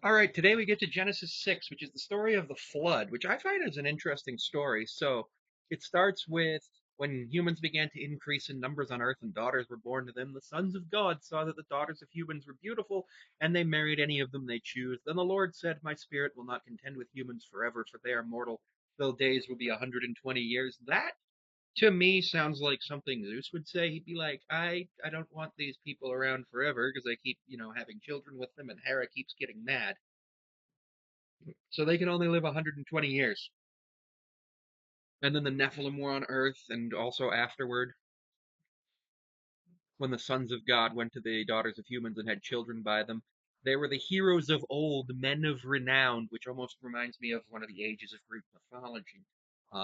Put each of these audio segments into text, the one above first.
All right, today we get to Genesis 6, which is the story of the flood, which I find is an interesting story. So it starts with when humans began to increase in numbers on earth and daughters were born to them. The sons of God saw that the daughters of humans were beautiful, and they married any of them they choose. Then the Lord said, My spirit will not contend with humans forever, for they are mortal. Their days will be 120 years. That to me sounds like something Zeus would say. He'd be like, I don't want these people around forever because I keep, having children with them and Hera keeps getting mad. So they can only live 120 years. And then the Nephilim were on Earth, and also afterward, when the sons of God went to the daughters of humans and had children by them, they were the heroes of old, men of renown, which almost reminds me of one of the ages of Greek mythology.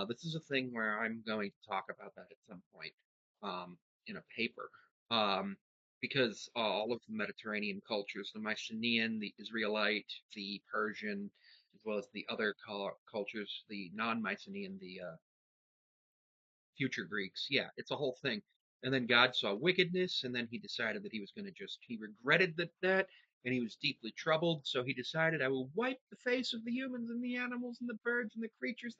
This is a thing where I'm going to talk about that at some point in a paper. Um, because all of the Mediterranean cultures, the Mycenaean, the Israelite, the Persian, as well as the other cultures, the non-Mycenaean, the future Greeks. Yeah, it's a whole thing. And then God saw wickedness, and then he decided that he was going to he regretted that, and he was deeply troubled. So he decided, I will wipe the face of the humans and the animals and the birds and the creatures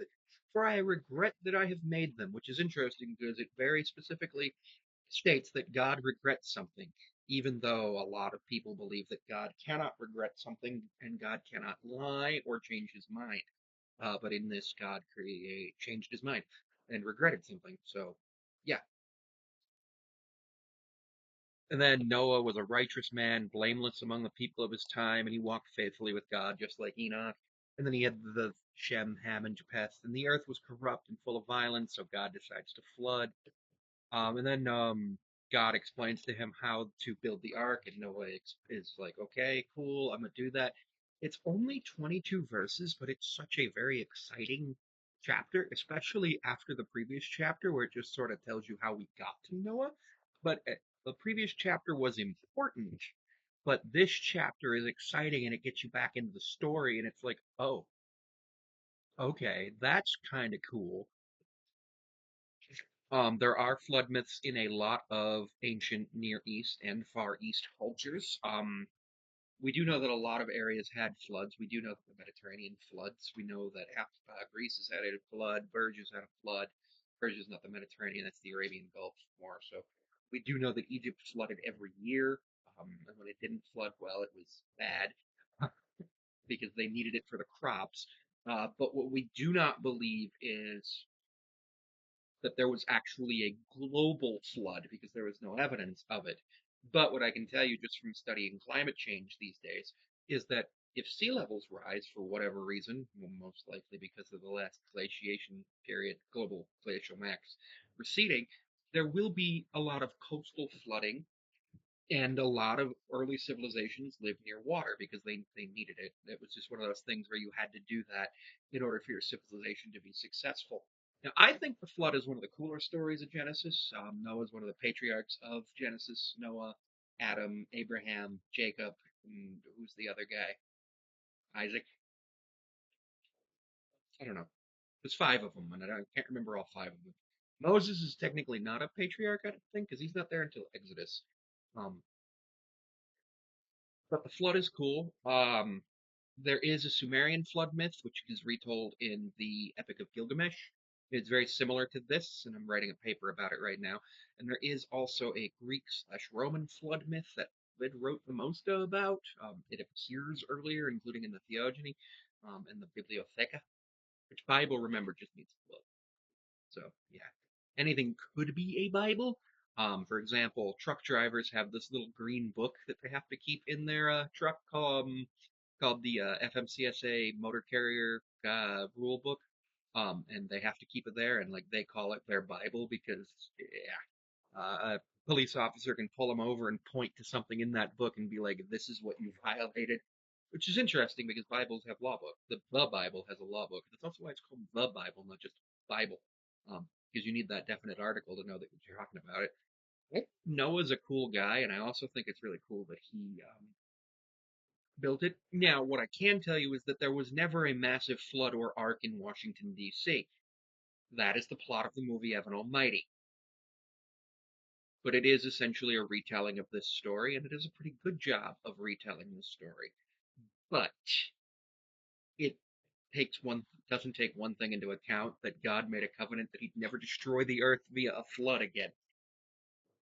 for I regret that I have made them, which is interesting because it very specifically states that God regrets something, even though a lot of people believe that God cannot regret something and God cannot lie or change his mind. But in this, God changed his mind and regretted something. So, yeah. And then Noah was a righteous man, blameless among the people of his time, and he walked faithfully with God, just like Enoch. And then he had the Shem, Ham, and Japheth, and the earth was corrupt and full of violence, so God decides to flood. And then God explains to him how to build the ark, and Noah is like, okay, cool, I'm gonna do that. It's only 22 verses, but it's such a very exciting chapter, especially after the previous chapter where it just sort of tells you how we got to Noah. But the previous chapter was important, but this chapter is exciting and it gets you back into the story, and it's like, oh, okay, that's kind of cool. There are flood myths in a lot of ancient Near East and Far East cultures. We do know that a lot of areas had floods. We do know that the Mediterranean floods. We know that half Greece has had a flood. Persia's had a flood. Persia's not the Mediterranean; that's the Arabian Gulf more. So we do know that Egypt flooded every year. And when it didn't flood, well, it was bad because they needed it for the crops. But what we do not believe is that there was actually a global flood because there was no evidence of it. But what I can tell you just from studying climate change these days is that if sea levels rise for whatever reason, most likely because of the last glaciation period, global glacial max receding, there will be a lot of coastal flooding, and a lot of early civilizations lived near water because they needed it. It was just one of those things where you had to do that in order for your civilization to be successful. Now, I think the flood is one of the cooler stories of Genesis. Noah is one of the patriarchs of Genesis. Noah, Adam, Abraham, Jacob, and who's the other guy? Isaac? I don't know. There's five of them, and I can't remember all five of them. Moses is technically not a patriarch, I don't think, because he's not there until Exodus. Um, but the flood is cool. There is a Sumerian flood myth, which is retold in the Epic of Gilgamesh. It's very similar to this, and I'm writing a paper about it right now. And there is also a Greek/Roman flood myth that Lyd wrote the most about. It appears earlier, including in the Theogony and the Bibliotheca, which Bible, remember, just means flood. So, yeah, anything could be a Bible. For example, truck drivers have this little green book that they have to keep in their truck called the FMCSA Motor Carrier Rule Book. And they have to keep it there, and like they call it their Bible because, yeah, a police officer can pull them over and point to something in that book and be like, "This is what you violated," which is interesting because Bibles have law book. The Bible has a law book. That's also why it's called the Bible, not just Bible, because you need that definite article to know that you're talking about it. Noah's a cool guy, and I also think it's really cool that he built it. Now, what I can tell you is that there was never a massive flood or ark in Washington, D.C. That is the plot of the movie Evan Almighty. But it is essentially a retelling of this story, and it is a pretty good job of retelling this story. but it takes one doesn't take one thing into account, that God made a covenant that he'd never destroy the earth via a flood again.